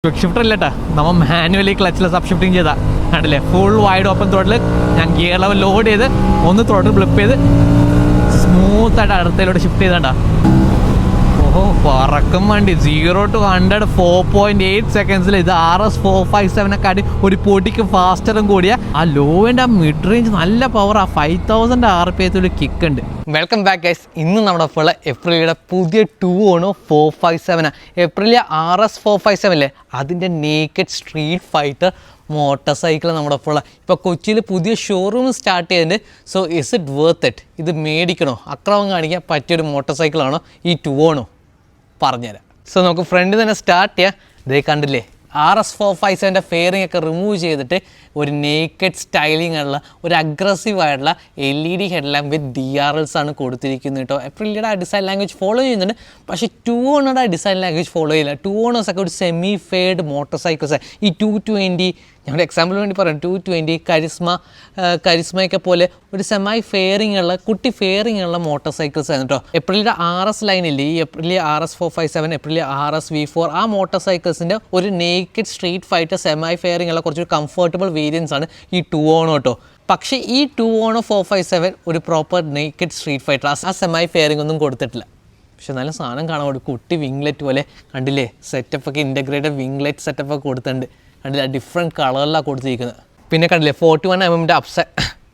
Quick shifter ഇല്ലട്ടാ, നമ്മൾ manually ക്ലച്ചിൽ sub shifting ചെയ്താൽ കണ്ടില്ലേ, ഫുൾ വൈഡ് ഓപ്പൺ ത്രോട്ടിൽ ഞാൻ ഗിയർ ലെവൽ ലോഡ് ചെയ്ത് ഒന്ന് ത്രോട്ടിൽ ഫ്ലിപ്പ് ചെയ്ത് സ്മൂത്തായിട്ട് അടുത്തയിലോട്ട് ഷിഫ്റ്റ് ചെയ്താണ്ടാ. ഓഹോ, പറക്കും വണ്ടി 0 to 100 4.8 സെക്കൻഡ്സിൽ. ഇത് RS457 ഒരു പൊടിക്ക് ഫാസ്റ്ററും കൂടിയ ആ ലോ ആൻഡ് ആ മിഡ് റേഞ്ച് നല്ല പവർ. ആ 5000 RPM കിക്ക് ഉണ്ട്. Welcome back guys. ഇന്ന് നമ്മുടെ ഇപ്പോൾ എപ്രിലിയുടെ പുതിയ 457 എപ്രിലിയ RS457 അല്ലേ, അതിൻ്റെ naked street fighter motor cycle നമ്മുടെ ഇപ്പോൾ കൊച്ചിയിൽ പുതിയ ഷോറൂം സ്റ്റാർട്ട് ചെയ്തിട്ടുണ്ട്. So is it worth it? ഇത് മേടിക്കണോ? അക്രമം കാണിക്കാൻ പറ്റിയൊരു മോട്ടോർ സൈക്കിളാണോ ഈ ടൂണോ? പറഞ്ഞുതരാം. സോ നമുക്ക് ഫ്രണ്ടിൽ തന്നെ സ്റ്റാർട്ട് ചെയ്യാം. ഇതേ കണ്ടില്ലേ, RS457 ഫെയറിംഗ് ഒക്കെ റിമൂവ് ചെയ്തിട്ട് ഒരു നേക്കഡ് സ്റ്റൈലിംഗ് ഉള്ള ഒരു അഗ്രസീവ് ആയിട്ടുള്ള LED ഹെഡ്ലാമ്പ് വിത്ത് DRLs ആണ് കൊടുത്തിരിക്കുന്നത് കേട്ടോ. എപ്രിലിയുടെ ആ ഡിസൈൻ ലാംഗ്വേജ് ഫോളോ ചെയ്യുന്നുണ്ട്, പക്ഷേ 200 ആ ഡിസൈൻ ലാംഗ്വേജ് ഫോളോ ചെയ്യില്ല. 200 ഒക്കെ ഒരു സെമി ഫെയർഡ് മോട്ടോർ സൈക്കിൾസ്. ഈ 220 ഞങ്ങളുടെ എക്സാമ്പിളിന് വേണ്ടി പറയാം, 220 കരിസ്മയൊക്കെ പോലെ ഒരു സെമൈ ഫെയറിംഗ് ഉള്ള കുട്ടി ഫെയറിംഗ് ഉള്ള മോട്ടോർ സൈക്കിൾസ് ആയിരുന്നു കേട്ടോ. എപ്രിലിയുടെ RS ലൈനില്ലേ, ഈ എപ്രിലിയ RS457, എപ്രിലിയ RS-V4, ആ മോട്ടോർ സൈക്കിൾസിൻ്റെ ഒരു നേക്കഡ് സ്ട്രീറ്റ് ഫൈറ്റർ സെമൈ ഫെയറിംഗ് ഉള്ള കുറച്ചൊരു കംഫർട്ടബിൾ വേരിയൻസ് ആണ് ഈ 200 കേട്ടോ. പക്ഷേ ഈ 457 ഒരു പ്രോപ്പർ നേക്കഡ് സ്ട്രീറ്റ് ഫൈറ്റർ ആ സെമൈ ഫെയറിംഗ് ഒന്നും കൊടുത്തിട്ടില്ല. പക്ഷെ നല്ല സാധനം കാണാൻ ഒരു കുട്ടി വിംഗ്ലെറ്റ് പോലെ കണ്ടില്ലേ, സെറ്റപ്പൊക്കെ ഇൻ്റഗ്രേറ്റഡ് വിംഗ്ലെറ്റ് സെറ്റപ്പൊക്കെ കൊടുത്തിട്ടുണ്ട്. കണ്ടില്ല, ഡിഫറെൻറ്റ് കളറിലാണ് കൊടുത്തിരിക്കുന്നത്. പിന്നെ കണ്ടില്ലേ 41 mm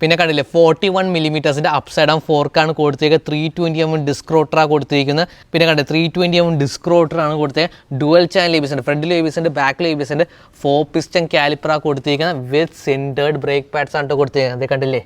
പിന്നെ കണ്ടില്ലേ 41 mm അപ്സൈഡ് ഡൗൺ ഫോർക്കാണ് കൊടുത്തിരിക്കുന്നത്. 320 mm ഡിസ്ക് റോട്ടറാണ് കൊടുത്തിരിക്കുന്നത്. പിന്നെ കണ്ടില്ലേ 320 mm ഡിസ്ക് റോട്ടറാണ് കൊടുത്തത്. ഡുവൽ ചാനൽ ABS ഉണ്ട്, ഫ്രണ്ടിൽ ABS ഉണ്ട്, ബാക്കിൽ ABS ഉണ്ട്. 4 piston കാലിപ്പറാണ് കൊടുത്തിരിക്കുന്നത് വിത്ത് സിൻറ്റേർഡ് ബ്രേക്ക് പാഡ്സ് ആണ് കൊടുത്തിരിക്കുന്നത്. അതേ കണ്ടില്ലേ,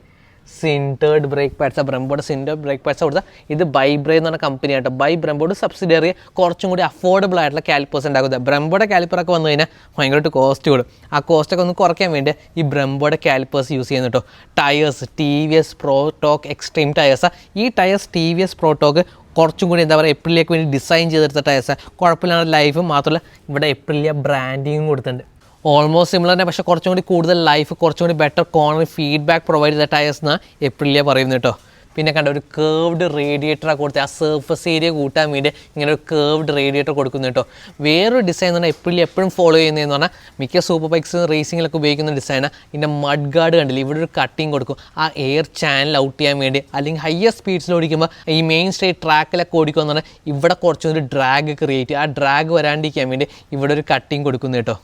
സിൻറ്റേർഡ് ബ്രേക്ക് പാഡ്സ്, ബ്രംബോയുടെ സിൻറ്റേർഡ് ബ്രേക്ക് പാഡ്സ് കൊടുത്താൽ. ഇത് ബൈബ്രേ എന്ന് പറഞ്ഞ കമ്പനി ആയിട്ട്, ബ്രംബോയുടെ സബ്സിഡിയറി കുറച്ചും കൂടി അഫോർഡബിൾ ആയിട്ടുള്ള കാലിപ്പേഴ്സ് ഉണ്ടാക്കുന്നത്. ബ്രംബോയുടെ കാലിപ്പറൊക്കെ വന്നു കഴിഞ്ഞാൽ ഭയങ്കരമായിട്ട് കോസ്റ്റ് കൂടും. ആ കോസ്റ്റൊക്കെ ഒന്ന് കുറയ്ക്കാൻ വേണ്ടി ഈ ബ്രംബോയുടെ കാലിപ്പേഴ്സ് യൂസ് ചെയ്യുന്നു കേട്ടോ. ടയേഴ്സ് TVS പ്രോടോക്ക് എക്സ്ട്രീം ടയേഴ്സാണ്. ഈ ടയേഴ്സ് TVS പ്രോടോക്ക് കുറച്ചും കൂടി എന്താ പറയുക, എപ്രിലിലേക്ക് വേണ്ടി ഡിസൈൻ ചെയ്തെടുത്ത ടയേഴ്സാണ്. കുഴപ്പമില്ലാത്ത ലൈഫ് മാത്രമല്ല, ഇവിടെ എപ്രിലിയ ബ്രാൻഡിങ്ങും കൊടുത്തിട്ടുണ്ട്. ഓൾമോസ്റ്റ് സിമിലർ തന്നെ, പക്ഷേ കുറച്ചും കൂടി കൂടുതൽ ലൈഫ്, കുറച്ചും കൂടി ബെറ്റർ കോർണർ ഫീഡ്ബാക്ക് പ്രൊവൈഡ് ചെയ്ത ടയേഴ്സ് എന്നാണ് എപ്രിലിയ പറയുന്നത് കേട്ടോ. പിന്നെ കണ്ട ഒരു കേർവ്ഡ് റേഡിയേറ്ററാണ് കൊടുത്തത്. ആ സർഫസ് ഏരിയ കൂട്ടാൻ വേണ്ടി ഇങ്ങനെ ഒരു കേർവ്ഡ് റേഡിയേറ്റർ കൊടുക്കുന്നു കേട്ടോ. വേറൊരു ഡിസൈൻ എന്ന് പറഞ്ഞാൽ എപ്രിലിയ എപ്പോഴും ഫോളോ ചെയ്യുന്നതെന്ന് പറഞ്ഞാൽ മിക്ക സൂപ്പർ ബൈക്സ് റേസിങ്ങിലൊക്കെ ഉപയോഗിക്കുന്ന ഡിസൈനാണ്. ഇതിൻ്റെ മഡ് ഗാർഡ് കണ്ടില്ല, ഇവിടെ ഒരു കട്ടിങ് കൊടുക്കും ആ എയർ ചാനൽ ഔട്ട് ചെയ്യാൻ വേണ്ടി. അല്ലെങ്കിൽ ഹയർ സ്പീഡ്സിൽ ഓടിക്കുമ്പോൾ ഈ മെയിൻ സ്ട്രേറ്റ് ട്രാക്കിലൊക്കെ ഓടിക്കുക എന്ന് പറഞ്ഞാൽ ഇവിടെ കുറച്ചൊരു ഡ്രാഗ് ക്രിയേറ്റ് ചെയ്യും. ആ ഡ്രാഗ് വരാണ്ടിരിക്കാൻ വേണ്ടി ഇവിടെ ഒരു കട്ടിങ് കൊടുക്കുന്നു കേട്ടോ.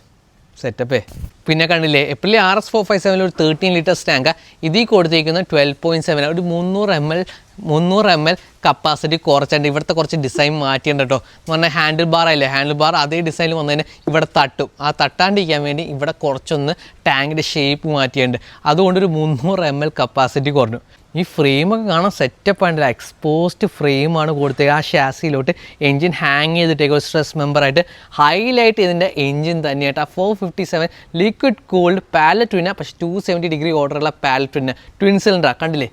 സെറ്റപ്പേ. പിന്നെ കണ്ടില്ലേ എപ്രിലിയ RS457 ഒരു 13 ലിറ്റർ ടാങ്കാണ്. ഇതിൽ കൊടുത്തിരിക്കുന്ന 12.7 ഒരു 300 ml കപ്പാസിറ്റി കുറച്ചുണ്ട്. ഇവിടുത്തെ കുറച്ച് ഡിസൈൻ മാറ്റിയുണ്ട് കേട്ടോ. എന്ന് പറഞ്ഞാൽ ഹാൻഡിൽ ബാർ ആയില്ലേ, ഹാൻഡിൽ ബാർ അതേ ഡിസൈനിൽ വന്നതിന് ഇവിടെ തട്ടും. ആ തട്ടാണ്ടിരിക്കാൻ വേണ്ടി ഇവിടെ കുറച്ചൊന്ന് ടാങ്കിൻ്റെ ഷേപ്പ് മാറ്റിയുണ്ട്. അതുകൊണ്ടൊരു 300 ml കപ്പാസിറ്റി കുറഞ്ഞു. ഈ ഫ്രെയിമൊക്കെ കാണാൻ സെറ്റപ്പ് ആയിട്ടില്ല, എക്സ്പോസ്ഡ് ഫ്രെയിമാണ് കൊടുത്തത്. ആ ഷാസിയിലോട്ട് എൻജിൻ ഹാങ് ചെയ്തിട്ടേക്ക് സ്ട്രെസ് മെമ്പറായിട്ട് ഹൈലൈറ്റ് ഇതിൻ്റെ എൻജിൻ തന്നെയായിട്ട്. ആ 457 ലിക്വിഡ് കൂൾഡ് പാലറ്റ് ട്വിന്ന, പക്ഷേ 270 ഡിഗ്രി ഓർഡറുള്ള പാലറ്റ് ട്വിന്ന ട്വിൻ സിലിണ്ടറാണ്. കണ്ടില്ലേ,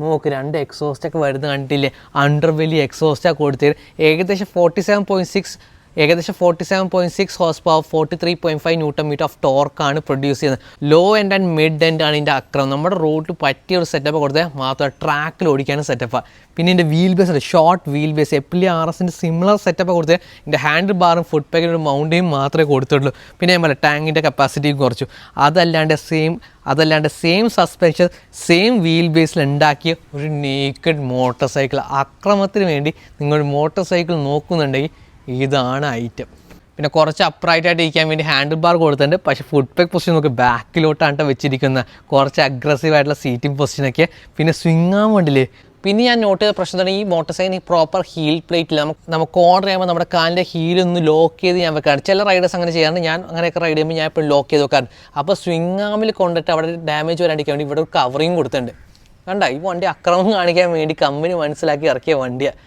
നോക്ക് 2 എക്സോസ്റ്റൊക്കെ വരുന്നത് കണ്ടില്ലേ, അണ്ടർ വലിയ എക്സോസ്റ്റാണ് കൊടുത്തത്. ഏകദേശം 47.6 ഹോഴ്സ് പവർ, 43.5 Nm ഓഫ് ടോർക്കാണ് പ്രൊഡ്യൂസ് ചെയ്യുന്നത്. Low end and mid end ആണ് ഇതിൻ്റെ അക്രമം. നമ്മുടെ റോഡിൽ പറ്റിയ ഒരു സെറ്റപ്പ് കൊടുത്തത്, മാത്രമല്ല ട്രാക്കിൽ ഓടിക്കാനും സെറ്റപ്പാണ്. പിന്നെ ഇതിൻ്റെ വീൽ ബേസ് ഉണ്ട്, ഷോർട്ട് വീൽ ബേസ്. എപ്രിലിയ RSൻ്റെ സിമിലർ സെറ്റപ്പ് കൊടുത്തത്. ഇതിൻ്റെ ഹാൻഡിൽ ബാറും ഫുഡ് പാക്കിൻ്റെ ഒരു മൗണ്ടയും മാത്രമേ കൊടുത്തുള്ളൂ. പിന്നെ ഞാൻ പറയാം ടാങ്കിൻ്റെ കപ്പാസിറ്റിയും കുറച്ചു. അതല്ലാണ്ട് സെയിം സസ്പെൻഷൻ, സെയിം വീൽ ബേസിൽ ഉണ്ടാക്കിയ ഒരു നേക്കഡ് മോട്ടോർ സൈക്കിൾ. അക്രമത്തിന് വേണ്ടി നിങ്ങൾ മോട്ടോർ സൈക്കിൾ നോക്കുന്നുണ്ടെങ്കിൽ ഇതാണ് ഐറ്റം. പിന്നെ കുറച്ച് അപ്രൈറ്റായിട്ട് ഇരിക്കാൻ വേണ്ടി ഹാൻഡിൽ ബാർ കൊടുത്തിട്ടുണ്ട്. പക്ഷേ ഫുഡ് പാക്ക് പൊസിഷൻ നമുക്ക് ബാക്കിലോട്ടാണ് വെച്ചിരിക്കുന്നത്. കുറച്ച് അഗ്രസീവ് ആയിട്ടുള്ള സീറ്റിംഗ് പൊസിഷനൊക്കെ. പിന്നെ സ്വിങ്ങാൻ വേണ്ടില്ലേ. പിന്നെ ഞാൻ നോട്ട് ചെയ്ത പ്രശ്നം തന്നെ, ഈ മോട്ടോർ സൈക്കിൾ പ്രോപ്പർ ഹീൽ പ്ലേറ്റിൽ നമുക്ക് ഓർഡർ ചെയ്യുമ്പോൾ നമ്മുടെ കാലിൻ്റെ ഹീലൊന്ന് ലോക്ക് ചെയ്ത് ഞാൻ വെക്കാറുണ്ട്. ചില റൈഡേഴ്സ് അങ്ങനെ ചെയ്യാറുണ്ട്. ഞാൻ അങ്ങനെയൊക്കെ റൈഡ് ചെയ്യുമ്പോൾ ഞാൻ എപ്പോഴും ലോക്ക് ചെയ്ത് വെക്കാറുണ്ട്. അപ്പോൾ സ്വിങ് ആമിൽ കൊണ്ടിട്ട് അവിടെ ഡാമേജ് വരാണ്ടിരിക്കാൻ വേണ്ടി ഇവിടെ ഒരു കവറിങ് കൊടുത്തിട്ടുണ്ട്. കണ്ട, ഈ വണ്ടി അക്രമം കാണിക്കാൻ വേണ്ടി കമ്പനി മനസ്സിലാക്കി ഇറക്കിയ വണ്ടിയാണ്.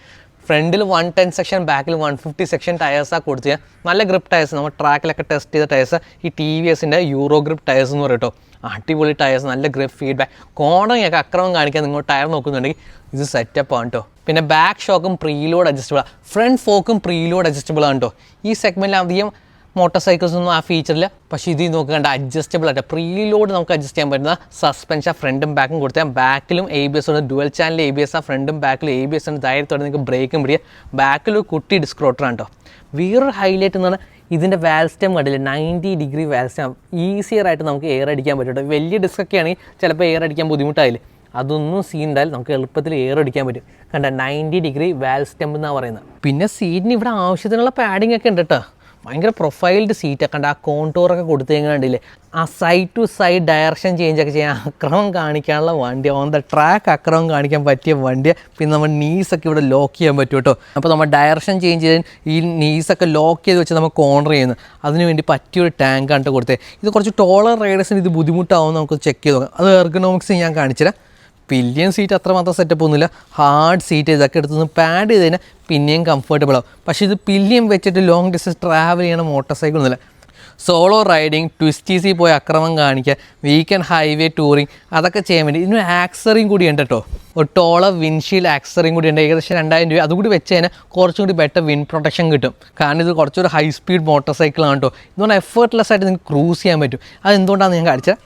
ഫ്രണ്ടിൽ 110 സെക്ഷൻ, ബാക്കിൽ 150 സെക്ഷൻ ടയേഴ്സാണ് കൊടുത്തത്. നല്ല ഗ്രിപ്പ് ടയേഴ്സ്, നമ്മൾ ട്രാക്കിലൊക്കെ ടെസ്റ്റ് ചെയ്ത ടയേഴ്സ്. ഈ TVSൻ്റെ യൂറോ ഗ്രിപ്പ് ടയേഴ്സ് എന്ന് പറയും കേട്ടോ. അടിപൊളി ടയേഴ്സ്, നല്ല ഗ്രിപ്പ് ഫീഡ്ബാക്ക്. കോർണറിങ്ങൊക്കെ അക്രമം കാണിക്കാൻ നിങ്ങൾ ടയർ നോക്കുന്നുണ്ടെങ്കിൽ ഇത് സെറ്റപ്പാണ് കേട്ടോ. പിന്നെ ബാക്ക് ഷോക്കും പ്രീലോഡ് അഡ്ജസ്റ്റബിളാണ്, ഫ്രണ്ട് ഫോക്കും പ്രീലോഡ് അഡ്ജസ്റ്റബിൾ ആണ് കേട്ടോ. ഈ സെഗ്മെൻറ്റിൽ അധികം മോട്ടോർ സൈക്കിൾസ് ഒന്നും ആ ഫീച്ചറില്ല. പക്ഷേ ഇത് നോക്കേണ്ട അഡ്ജസ്റ്റബിൾ ആയിട്ട് പ്രീലോഡ് നമുക്ക് അഡ്ജസ്റ്റ് ചെയ്യാൻ പറ്റുന്ന സസ്പെൻഷൻ ഫ്രണ്ടും ബാക്കും കൊടുത്താൽ. ബാക്കിലും ABS ഉണ്ട്, ഡുവൽ ചാനൽ ABS ആ, ഫ്രണ്ടും ബാക്കിലും ABS ഉണ്ട്. ധൈര്യത്തോടെ നിങ്ങൾക്ക് ബ്രേക്കും പിടിക്കുക. ബാക്കിലൊരു കുട്ടി ഡിസ്ക് റോട്ടറാണ് കേട്ടോ. വേറൊരു ഹൈലൈറ്റ് എന്ന് പറഞ്ഞാൽ ഇതിൻ്റെ വാൽസ്റ്റം കണ്ടില്ലേ 90 ഡിഗ്രി വാൽസ്റ്റം ഈസിയറായിട്ട് നമുക്ക് എയർ അടിക്കാൻ പറ്റും കേട്ടോ. വലിയ ഡിസ്കൊക്കെ ആണെങ്കിൽ ചിലപ്പോൾ എയർ അടിക്കാൻ ബുദ്ധിമുട്ടായില്ലേ, അതൊന്നും സീൻ ഉണ്ടായാലും നമുക്ക് എളുപ്പത്തിൽ എയർ അടിക്കാൻ പറ്റും. കണ്ട 90 ഡിഗ്രി വാൽ സ്റ്റെമ്പ് എന്നാണ് പറയുന്നത്. പിന്നെ സീറ്റിന് ഇവിടെ ആവശ്യത്തിനുള്ള പാഡിംഗ് ഒക്കെ ഉണ്ട് കേട്ടോ. ഭയങ്കര പ്രൊഫൈൽഡ് സീറ്റൊക്കെ ഉണ്ട്. ആ കോൺടോറൊക്കെ കൊടുത്തു കഴിഞ്ഞാൽ കണ്ടില്ലേ, ആ side to side direction change ഒക്കെ ചെയ്യാൻ അക്രമം കാണിക്കാനുള്ള വണ്ടി, ഓൺ ദ ട്രാക്ക് അക്രമം കാണിക്കാൻ പറ്റിയ വണ്ടിയാണ്. പിന്നെ നമ്മൾ നീസൊക്കെ ഇവിടെ ലോക്ക് ചെയ്യാൻ പറ്റും കേട്ടോ. അപ്പോൾ നമ്മൾ ഡയറക്ഷൻ ചേഞ്ച് ചെയ്യാൻ ഈ നീസൊക്കെ ലോക്ക് ചെയ്ത് വെച്ച് നമുക്ക് കോർണർ ചെയ്യുന്നത്, അതിന് വേണ്ടി പറ്റിയൊരു ടാങ്കാണ് കൊടുത്തത്. ഇത് കുറച്ച് ടോളർ റൈഡേഴ്സിന് ഇത് ബുദ്ധിമുട്ടാവും, നമുക്ക് ചെക്ക് ചെയ്ത് നോക്കാം. അത് എർഗണോമിക്സ് ഞാൻ കാണിച്ചുതരാം. പില്ലിയൻ സീറ്റ് അത്രമാത്രം സെറ്റപ്പ് ഒന്നുമില്ല, ഹാർഡ് സീറ്റ്. ഇതൊക്കെ എടുത്തൊന്ന് പാഡ് ചെയ്ത് കഴിഞ്ഞാൽ പിന്നെയും കംഫർട്ടബിൾ ആവും. പക്ഷേ ഇത് പില്ലിയൻ വെച്ചിട്ട് ലോങ് ഡിസ്റ്റൻസ് ട്രാവൽ ചെയ്യണ മോട്ടോർ സൈക്കിൾ ഒന്നുമില്ല. സോളോ റൈഡിങ്, ട്വിസ്റ്റീസിൽ പോയി അക്രമം കാണിക്കുക, വീക്കെൻഡ് ഹൈവേ ടൂറിങ്, അതൊക്കെ ചെയ്യാൻ വേണ്ടി ഇതിന് ആക്സറിയും കൂടി ഉണ്ട് കേട്ടോ. ഒരു ടോളർ വിൻഷീൽഡ് ആക്സറിയും കൂടി ഉണ്ട്. ഏകദേശം 2000 രൂപ. അതുകൂടി വെച്ച് കഴിഞ്ഞാൽ കുറച്ചും കൂടി ബെറ്റർ വിൻഡ് പ്രൊട്ടക്ഷൻ കിട്ടും. കാരണം ഇത് കുറച്ചൊരു ഹൈ സ്പീഡ് മോട്ടോർ സൈക്കിളാണ് കേട്ടോ. ഇതുകൊണ്ട് എഫേർട്ട്ലെസ് ആയിട്ട് നിങ്ങൾക്ക് ക്രൂസ് ചെയ്യാൻ പറ്റും. അതെന്തുകൊണ്ടാണെന്ന് ഞാൻ കാണിച്ചാൽ,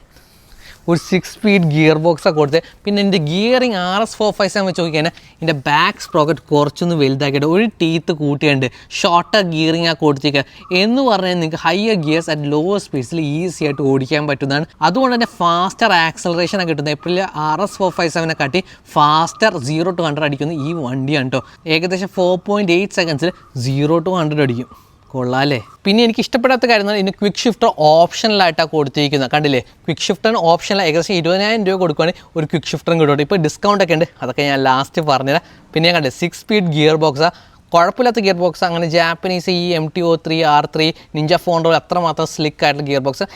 ഒരു 6 സ്പീഡ് ഗിയർ ബോക്സൊക്കെ കൊടുത്ത്, പിന്നെ എൻ്റെ ഗിയറിങ് RS457 വെച്ച് നോക്കിക്കഴിഞ്ഞാൽ എൻ്റെ ബാക്ക് സ്പ്രോക്കറ്റ് കുറച്ചൊന്ന് വലുതാക്കിയിട്ട് ഒരു ടീത്ത് കൂട്ടിയുണ്ട്, ഷോർട്ടർ ഗിയറിങ് ആ കൊടുത്തിരിക്കുക എന്ന് പറഞ്ഞാൽ നിങ്ങൾക്ക് ഹയർ ഗിയേഴ്സ് അറ്റ് ലോവർ സ്പീഡ്സിൽ ഈസി ആയിട്ട് ഓടിക്കാൻ പറ്റുന്നതാണ്. അതുകൊണ്ട് തന്നെ ഫാസ്റ്റർ ആക്സലറേഷനാണ് കിട്ടുന്നത്. എപ്പോഴും RS457 കാട്ടി ഫാസ്റ്റർ 0 to 100 അടിക്കുന്ന ഈ വണ്ടിയാണ് കേട്ടോ. ഏകദേശം 4.8 സെക്കൻഡ്സിൽ 0 to 100 അടിക്കും. കൊള്ളാല്ലേ. പിന്നെ എനിക്ക് ഇഷ്ടപ്പെടാത്ത കാര്യം ഇതിന് ക്വിക്ക് ഷിഫ്റ്റർ ഓപ്ഷനിലായിട്ടാണ് കൊടുത്തിരിക്കുന്നത്. കണ്ടില്ലേ, ക്വിക്ക് ഷിഫ്റ്ററിന് ഓപ്ഷനിൽ ഏകദേശം 20,000 രൂപ കൊടുക്കുകയാണെങ്കിൽ ഒരു ക്വിക്ക് ഷിഫ്റ്ററും കിട്ടും. ഇപ്പോൾ ഡിസ്കൗണ്ട് ഒക്കെ ഉണ്ട്, അതൊക്കെ ഞാൻ ലാസ്റ്റ് പറഞ്ഞുതരാം. പിന്നെ ഞാൻ കണ്ടേ 6 സ്പീഡ് ഗിയർ ബോക്സാണ്, കുഴപ്പമില്ലാത്ത ഗിയർ ബോക്സ്. അങ്ങനെ ജാപ്പനീസ് ഈ MT-03 R3 നിഞ്ച ഫോണ്ടോ അത്രമാത്രം സ്ലിക്ക് ആയിട്ടുള്ള ഗിയർ ബോക്സ്.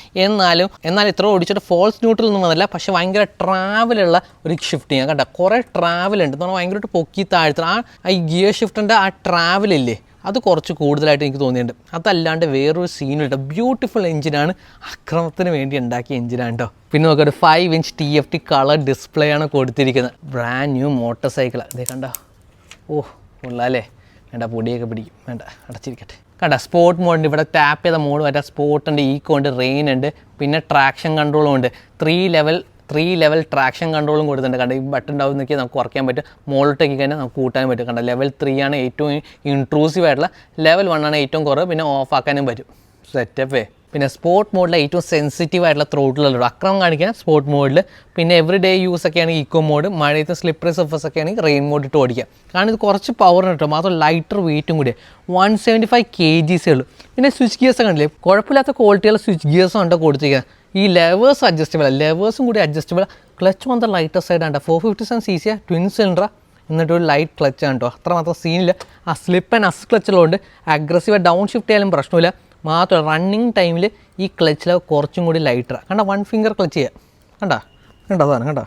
എന്നാൽ ഇത്ര ഓടിച്ചിട്ട് ഫോൾസ് ന്യൂട്രൽ ഒന്നും വന്നില്ല. പക്ഷേ ഭയങ്കര ട്രാവലുള്ള ഒരു ഷിഫ്റ്റിങ് കണ്ട, കുറേ ട്രാവൽ ഉണ്ട് എന്ന് പറഞ്ഞാൽ ഭയങ്കരമായിട്ട് പൊക്കി താഴ്ത്തണം. ഈ ഗിയർ ഷിഫ്റ്റിൻ്റെ ആ ട്രാവലില്ലേ, അത് കുറച്ച് കൂടുതലായിട്ട് എനിക്ക് തോന്നിയിട്ടുണ്ട്. അതല്ലാണ്ട് വേറൊരു സീനുണ്ട്. ബ്യൂട്ടിഫുൾ എഞ്ചിനാണ്, അക്രമത്തിന് വേണ്ടി ഉണ്ടാക്കിയ എഞ്ചിനാണ് കേട്ടോ. പിന്നെ നമുക്കൊരു 5 ഇഞ്ച് TFT കളർ ഡിസ്പ്ലേ ആണ് കൊടുത്തിരിക്കുന്നത്. Brand new motor cycle. അതേ കണ്ട, ഓ കൊള്ളാല്ലേ. വേണ്ട പൊടിയൊക്കെ പിടിക്കും, വേണ്ട അടച്ചിരിക്കട്ടെ. കണ്ട സ്പോർട്ട് മോഡുണ്ട്. ഇവിടെ ടാപ്പ് ചെയ്ത മോഡ് വരാം. സ്പോർട്ട് ഉണ്ട്, ഈക്കോ ഉണ്ട്, റെയിൻ ഉണ്ട്, പിന്നെ ട്രാക്ഷൻ കൺട്രോളും ഉണ്ട്. 3 ലെവൽ ട്രാക്ഷൻ കൺട്രോളും കൊടുത്തിട്ടുണ്ട്. കണ്ട ഈ ബട്ടൺ ഉണ്ടാവും നോക്കിയാൽ നമുക്ക് കുറയ്ക്കാൻ പറ്റും, മുകളിലോട്ടേക്ക് കഴിഞ്ഞാൽ നമുക്ക് കൂട്ടാൻ പറ്റും. കണ്ട ലെവൽ 3 ആണ് ഏറ്റവും ഇൻട്രൂസീവ് ആയിട്ടുള്ള, ലെവൽ 1 ആണ് ഏറ്റവും കുറവ്, പിന്നെ ഓഫ് ആക്കാനും പറ്റും. സെറ്റപ്പേ. പിന്നെ സ്പോർട്ട് മോഡിൽ ഏറ്റവും സെൻസിറ്റീവ് ആയിട്ടുള്ള ത്രോട്ടിലുള്ളൂ, അക്രമം കാണിക്കാൻ സ്പോർട്ട് മോഡിൽ. പിന്നെ എവറി ഡേ യൂസ് ഒക്കെയാണ് ഈക്കോ മോഡ്, മഴയത്ത് സ്ലിപ്പറി സർഫസ് ഒക്കെ ആണെങ്കിൽ റെയിൻ മോഡ് ഇട്ട് ഓടിക്കാം. കാരണം ഇത് കുറച്ച് പവർ കിട്ടും, മാത്രം ലൈറ്റർ വെയിറ്റും കൂടി. 175 kgs ഉള്ളൂ. പിന്നെ സ്വിച്ച് ഗിയേഴ്സ് കണ്ടില്ലേ, കുഴപ്പമില്ലാത്ത ക്വാളിറ്റിയുള്ള സ്വിച്ച് ഗിയേഴ്സും ഉണ്ട് കൊടുത്തിരിക്കുക. ഈ ലെവേഴ്സ് അഡ്ജസ്റ്റബിൾ, ലെവേഴ്സും കൂടി അഡ്ജസ്റ്റബിൾ. ക്ലച്ച് വന്ന ലൈറ്റർ സൈഡാണ്, 457cc ട്വിൻ സിലിണ്ടർ, എന്നിട്ട് ഒരു ലൈറ്റ് ക്ലച്ചാണ് കേട്ടോ. അത്രമാത്രം സീനില്ല. ആ സ്ലിപ്പ് ആൻഡ് അസ് ക്ലച്ചിലുണ്ട്. അഗ്രസീവ് ഡൗൺ ഷിഫ്റ്റ് ചെയ്യാനും പ്രശ്നമില്ല. മാത്രമല്ല റണ്ണിങ് ടൈമിൽ ഈ ക്ലച്ചിൽ കുറച്ചും കൂടി ലൈറ്ററാണ്. കണ്ട 1 ഫിംഗർ ക്ലച്ച് ചെയ്യുക, അതാണ് കണ്ട.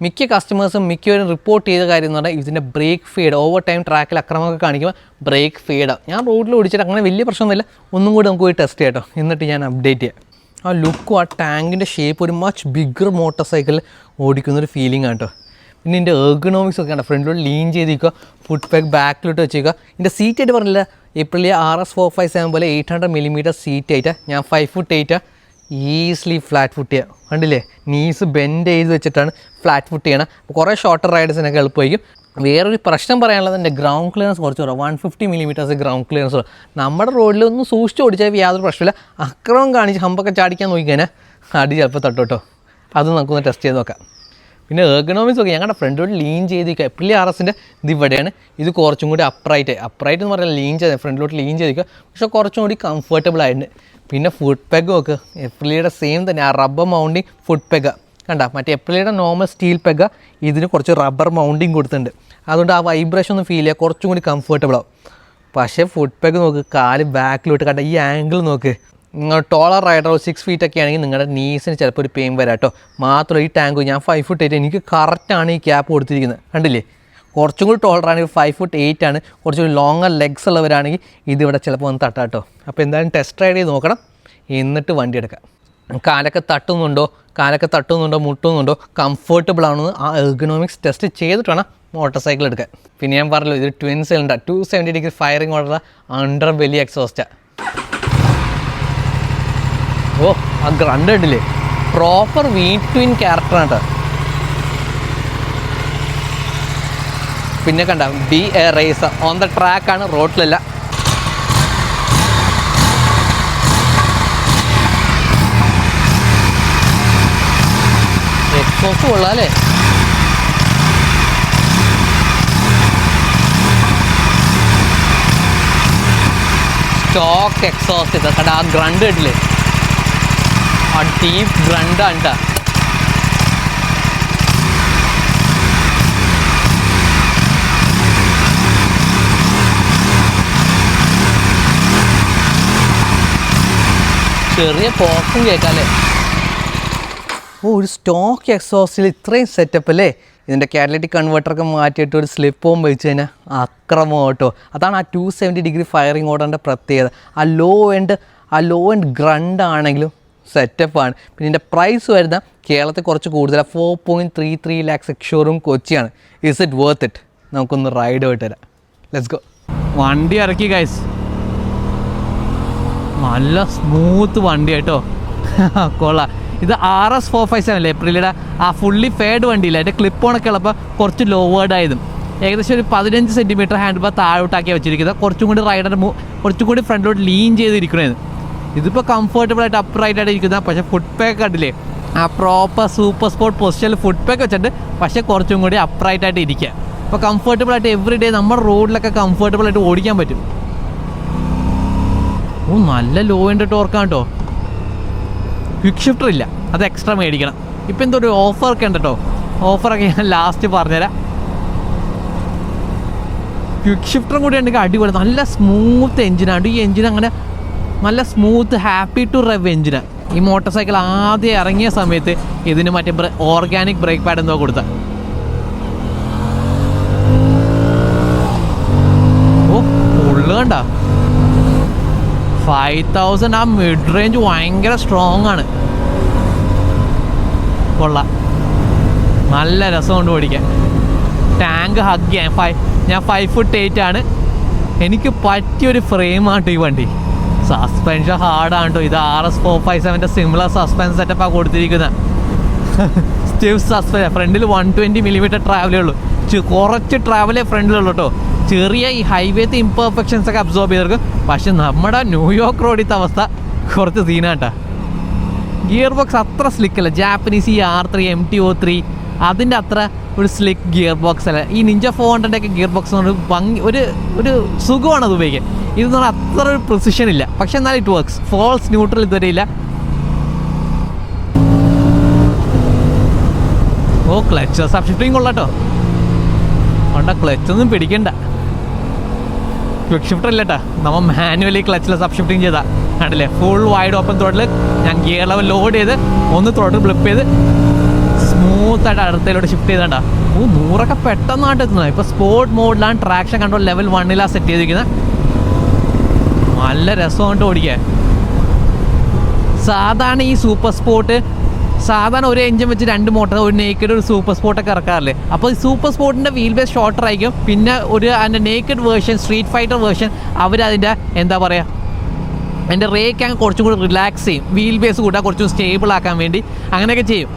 മിക്ക കസ്റ്റമേഴ്സും മിക്കവരും റിപ്പോർട്ട് ചെയ്ത കാര്യം എന്ന് പറഞ്ഞാൽ ഇതിൻ്റെ ബ്രേക്ക് ഫീഡ്, ഓവർ ടൈം ട്രാക്കിൽ അക്രമമൊക്കെ കാണിക്കുമ്പോൾ ബ്രേക്ക് ഫീഡാണ്. ഞാൻ റോഡിൽ ഓടിച്ചിട്ട് അങ്ങനെ വലിയ പ്രശ്നമൊന്നുമില്ല. ഒന്നും കൂടി നമുക്ക് പോയി ടെസ്റ്റ് ചെയ്യാം കേട്ടോ, എന്നിട്ട് ഞാൻ അപ്ഡേറ്റ് ചെയ്യാം. ആ ലുക്കും ആ ടാങ്കിൻ്റെ ഷേപ്പ് ഒരു മച്ച് ബിഗ്ഗർ മോട്ടോർ സൈക്കിളിൽ ഓടിക്കുന്നൊരു ഫീലിംഗ് ആണ് കേട്ടോ. പിന്നെ ഇതിൻ്റെ എർഗണോമിക്സ് ഒക്കെ ആണ്. ഫ്രണ്ടിലോട്ട് ലീൻ ചെയ്തിരിക്കുക, ഫുഡ് പാക്ക് ബാക്കിലോട്ട് വെച്ചേക്കുക. ഇതിൻ്റെ സീറ്റ് ആയിട്ട് പറഞ്ഞില്ല, ഏപ്രിലിയ RS457 പോലെ 800mm സീറ്റ് ആയിട്ടാണ്. ഞാൻ 5'8" ഈസിലി ഫ്ലാറ്റ് ഫുട്ട് ചെയ്യുക. കണ്ടില്ലേ, നീസ് ബെൻഡ് ചെയ്ത് വെച്ചിട്ടാണ് ഫ്ലാറ്റ് ഫുട്ട് ചെയ്യണം. കുറേ ഷോർട്ടർ റൈഡേഴ്സിനൊക്കെ എളുപ്പമായിരിക്കും. വേറൊരു പ്രശ്നം പറയാനുള്ളത് എൻ്റെ ഗ്രൗണ്ട് ക്ലിയറൻസ് കുറച്ച് കുറവ്, 150mm ഗ്രൗണ്ട് ക്ലിയറൻസ് ഉള്ളൂ. നമ്മുടെ റോഡിൽ ഒന്ന് സൂക്ഷിച്ച് ഓടിച്ചാൽ യാതൊരു പ്രശ്നമില്ല. അക്രമം കാണിച്ച് ഹമ്പൊക്കെ ചാടിക്കാൻ നോക്കിക്കഴിഞ്ഞാൽ അടി ചിലപ്പോൾ തട്ടോട്ടോ. അത് നമുക്കൊന്ന് ടെസ്റ്റ് ചെയ്ത് നോക്കാം. പിന്നെ എർഗണോമിക്സ് ഒക്കെ ഞങ്ങളുടെ ഫ്രണ്ടിലോട്ട് ലീൻ ചെയ്തിരിക്കുക. എപ്പിളി RSൻ്റെ ഇത് ഇവിടെയാണ്. ഇത് കുറച്ചും കൂടി അപ്രൈറ്റ് എന്ന് പറഞ്ഞാൽ ലീൻ ചെയ്ത് ഫ്രണ്ടിലോട്ട് ലീൻ ചെയ്തിരിക്കുക, പക്ഷേ കുറച്ചും കൂടി കംഫർട്ടബിൾ ആയിട്ടുണ്ട്. പിന്നെ ഫുഡ് പെഗ് നോക്ക്, എപ്പിളിയുടെ സെയിം തന്നെ, ആ റബ്ബർ മൗണ്ടിങ് ഫുഡ് പെഗ് കണ്ട. മറ്റേ എപ്പിളിയുടെ നോർമൽ സ്റ്റീൽ പെഗ്, ഇതിന് കുറച്ച് റബ്ബർ മൗണ്ടിങ് കൊടുത്തിട്ടുണ്ട്. അതുകൊണ്ട് ആ വൈബ്രേഷൻ ഒന്നും ഫീൽ ചെയ്യുക, കുറച്ചും കൂടി കംഫർട്ടബിൾ ആവും. പക്ഷേ ഫുഡ് പെഗ് നോക്ക്, കാല് ബാക്കിലോട്ട് കണ്ട, ഈ ആംഗിൾ നോക്ക്. നിങ്ങൾ ടോളർ റൈഡർ 6 feet ഒക്കെ ആണെങ്കിൽ നിങ്ങളുടെ നീസിന് ചിലപ്പോൾ ഒരു പെയിൻ വരാം കേട്ടോ. മാത്രമല്ല ഈ ടാങ്ക് ഞാൻ 5'8", എനിക്ക് കറക്റ്റാണ് ഈ ക്യാപ്പ് കൊടുത്തിരിക്കുന്നത്. കണ്ടില്ലേ, കുറച്ചും കൂടി ടോളറാണെങ്കിൽ 5'8" ആണ്. കുറച്ചുകൂടി ലോങ്ങർ ലെഗ്സ് ഉള്ളവരാണെങ്കിൽ ഇതിവിടെ ചിലപ്പോൾ ഒന്ന് തട്ടാം കേട്ടോ. അപ്പോൾ എന്തായാലും ടെസ്റ്റ് റൈഡ് ചെയ്ത് നോക്കണം, എന്നിട്ട് വണ്ടി എടുക്കാം. കാലൊക്കെ തട്ടുന്നുണ്ടോ മുട്ടുന്നുണ്ടോ കംഫർട്ടബിൾ ആണെന്ന് ആ എർഗണോമിക്സ് ടെസ്റ്റ് ചെയ്തിട്ട് വേണം മോട്ടോർ സൈക്കിൾ എടുക്കാൻ. പിന്നെ ഞാൻ പറഞ്ഞല്ലോ, ഇത് twin cylinder 270° firing order under belly എക്സോസ്റ്റാണ്. ഓ ആ ഗ്രണ്ട് ഇട്ടില്ലേ, പ്രോപ്പർ V-twin ക്യാരക്ടറാണ് കേട്ടോ. പിന്നെ കണ്ട റേസർ ഓൺ ദ ട്രാക്കാണ്, റോഡിലല്ല. എക്സോസ്റ്റ് കൊള്ളാം അല്ലേ? സ്റ്റോക്ക് എക്സോസ്റ്റ് ഇത് കണ്ട, ആ ഗ്രണ്ട് ഇട്ടില്ലേ, ആ ഡീപ്പ് ഗ്രണ്ടാണ് കേട്ടോ. ചെറിയ പോക്കും കേൾക്കാല്ലേ. ഒരു സ്റ്റോക്ക് എക്സോസ്റ്റിൽ ഇത്രയും സെറ്റപ്പ് അല്ലേ. ഇതിൻ്റെ കാറ്റലിറ്റിക് കൺവേർട്ടറൊക്കെ മാറ്റിയിട്ട് ഒരു സ്ലിപ്പ് ഓം വെച്ച് കഴിഞ്ഞാൽ അക്രമം കേട്ടോ. അതാണ് ആ 270 ഡിഗ്രി ഫയറിംഗ് ഓർഡറിൻ്റെ പ്രത്യേകത. ആ ലോ എൻഡ് ഗ്രണ്ട് ആണെങ്കിലും സെറ്റപ്പാണ്. പിന്നെ ഇതിൻ്റെ പ്രൈസ് വരുന്ന കേരളത്തിൽ കുറച്ച് കൂടുതലാണ്, 4.33 lakhs എക്സ്ഷോറൂം കൊച്ചിയാണ്. Is it worth it? നമുക്കൊന്ന് റൈഡ് പോയിട്ട് വരാം. Let's go. വണ്ടി ഇറക്കി ഗൈസ്, നല്ല സ്മൂത്ത് വണ്ടി കേട്ടോ. കൊള്ളാം. ഇത് RS457 അല്ലേ, എപ്രിലിയുടെ ആ ഫുള്ളി ഫേഡ് വണ്ടിയില്ല. അതിൻ്റെ ക്ലിപ്പ് ഓണൊക്കെ ഉള്ളപ്പോൾ കുറച്ച് ലോവേർഡ് ആയതും ഏകദേശം ഒരു 15 സെൻറ്റിമീറ്റർ ഹാൻഡ് ബാർ താഴോട്ടാക്കി വെച്ചിരിക്കുന്നത്. കുറച്ചും കൂടി റൈഡറിന് കുറച്ചും കൂടി ഫ്രണ്ടിലോട്ട് ലീൻ ചെയ്തിരിക്കണേന്ന്. ഇതിപ്പോൾ കംഫർട്ടബിൾ ആയിട്ട് അപ്രൈറ്റ് ആയിട്ട് ഇരിക്കുന്നത്. പക്ഷേ ഫുഡ് പാക്ക് കണ്ടില്ലേ, ആ പ്രോപ്പർ സൂപ്പർ സ്പോർട്ട് പൊസിഷനിൽ ഫുഡ് പാക്ക് വെച്ചിട്ട് പക്ഷേ കുറച്ചും കൂടി അപ്രൈറ്റ് ആയിട്ട് ഇരിക്കുക. അപ്പോൾ കംഫർട്ടബിൾ ആയിട്ട് എവറി ഡേ നമ്മുടെ റോഡിലൊക്കെ കംഫർട്ടബിൾ ആയിട്ട് ഓടിക്കാൻ പറ്റും. നല്ല ലോ എൻഡ് ടോർക്കാണ് കേട്ടോ. ക്വിക്ക് ഷിഫ്റ്റർ ഇല്ല, അത് എക്സ്ട്രാ മേടിക്കണം. ഇപ്പം എന്തോ ഒരു ഓഫറൊക്കെ ഉണ്ട് കേട്ടോ. ഓഫറൊക്കെ ഞാൻ ലാസ്റ്റ് പറഞ്ഞുതരാം. ക്വിക്ക് ഷിഫ്റ്ററും കൂടി ഉണ്ടെങ്കിൽ അടിപൊളി. നല്ല സ്മൂത്ത് എഞ്ചിനാണ് ഈ എഞ്ചിൻ. അങ്ങനെ നല്ല സ്മൂത്ത് ഹാപ്പി ടു റെവ് എഞ്ചിനാണ്. ഈ മോട്ടോർ സൈക്കിൾ ആദ്യം ഇറങ്ങിയ സമയത്ത് ഇതിന് മറ്റേ ഓർഗാനിക് ബ്രേക്ക് പാഡ് എന്തോ കൊടുത്ത. ഉള്ളുകണ്ട 5000. ആ മിഡ് റേഞ്ച് ഭയങ്കര സ്ട്രോങ് ആണ്. കൊള്ളാം, നല്ല രസമുണ്ട് ഓടിക്കാൻ. ടാങ്ക് ഹഗ് ചെയ്യാൻ ഞാൻ 5'8" ആണ്. എനിക്ക് പറ്റിയൊരു ഫ്രെയിമാണ് ഈ വണ്ടി. സസ്പെൻഷൻ ഹാർഡാണ് കേട്ടോ. ഇത് RS457 സിമിലർ സസ്പെൻഷൻ സെറ്റപ്പാണ് കൊടുത്തിരിക്കുന്നത്. Stiff suspension. ഫ്രണ്ടിൽ 120 mm ട്രാവലേ ഉള്ളൂ. കുറച്ച് ട്രാവലേ ഫ്രണ്ടിലുള്ളൂ കേട്ടോ. ചെറിയ ഈ ഹൈവേത്തെ ഇംപെർഫെക്ഷൻസ് ഒക്കെ അബ്സോർബ് ചെയ്തെടുക്കും. പക്ഷെ നമ്മുടെ ന്യൂയോർക്ക് റോഡിത്തെ അവസ്ഥ കുറച്ച് സീനാട്ടാ. ഗിയർ ബോക്സ് അത്ര സ്ലിക്കല്ല. ജാപ്പനീസ് ഈ R3 MT-03 അതിൻ്റെ അത്ര ഒരു സ്ലിക്ക് ഗിയർ ബോക്സ് അല്ല. ഈ നിഞ്ച 400 ഒക്കെ ഗിയർ ബോക്സ് ഭംഗി ഒരു സുഖമാണ് അത് ഉപയോഗിക്കാൻ. ഇതെന്ന് പറഞ്ഞാൽ അത്ര ഒരു പ്രിസിഷൻ ഇല്ല. പക്ഷെ എന്നാലും ഇറ്റ് വർക്ക്സ്. ഫോൾസ് ന്യൂട്രൽ ഇതുവരെ ഇല്ല. ക്ലച്ച് സബ്ഷിഫ്റ്റിങ് കൊള്ളാട്ടോ. അതുകൊണ്ട് ക്ലച്ചൊന്നും പിടിക്കണ്ട. ക്വിക്ക് ഷിഫ്റ്റർ ഇല്ലട്ടാ, നമ്മൾ മാനുവലി ക്ലച്ചിൽ സബ്ഷിഫ്റ്റിങ് ചെയ്താൽ കണ്ടില്ലേ. ഫുൾ വൈഡ് ഓപ്പൺ ത്രോട്ടിൽ ഞാൻ ഗിയർ ലെവൽ ലോഡ് ചെയ്ത് ഒന്ന് ത്രോട്ടിൽ ഫ്ലിപ്പ് ചെയ്ത് സ്മൂത്തായിട്ട് അടുത്തയിലോട്ട് ഷിഫ്റ്റ് ചെയ്തേണ്ട. 100 പെട്ടെന്നായിട്ട് എത്തുന്നത്. ഇപ്പോൾ സ്പോർട്ട് മോഡിലാണ് ട്രാക്ഷൻ കൺട്രോൾ ലെവൽ 1 സെറ്റ് ചെയ്തിരിക്കുന്നത്. നല്ല രസമുണ്ട് ഓടിക്കാൻ. സാധാരണ ഈ സൂപ്പർ സ്പോർട്ട് സാധാരണ ഒരു എഞ്ചിൻ വെച്ച് 2 മോട്ടർ, ഒരു നേക്കഡ് ഒരു സൂപ്പർ സ്പോർട്ടൊക്കെ ഇറക്കാറില്ലേ. അപ്പോൾ ഈ സൂപ്പർ സ്പോർട്ടിൻ്റെ വീൽ ബേസ് ഷോർട്ടർ ആയിരിക്കും. പിന്നെ അതിൻ്റെ naked version, street fighter version, അവരതിൻ്റെ എന്താ പറയുക, അതിൻ്റെ റേക്ക് അങ്ങ് കുറച്ചും കൂടി റിലാക്സ് ചെയ്യും. വീൽ ബേസ് കൂട്ടാൻ കുറച്ചും സ്റ്റേബിൾ ആക്കാൻ വേണ്ടി അങ്ങനെയൊക്കെ ചെയ്യും.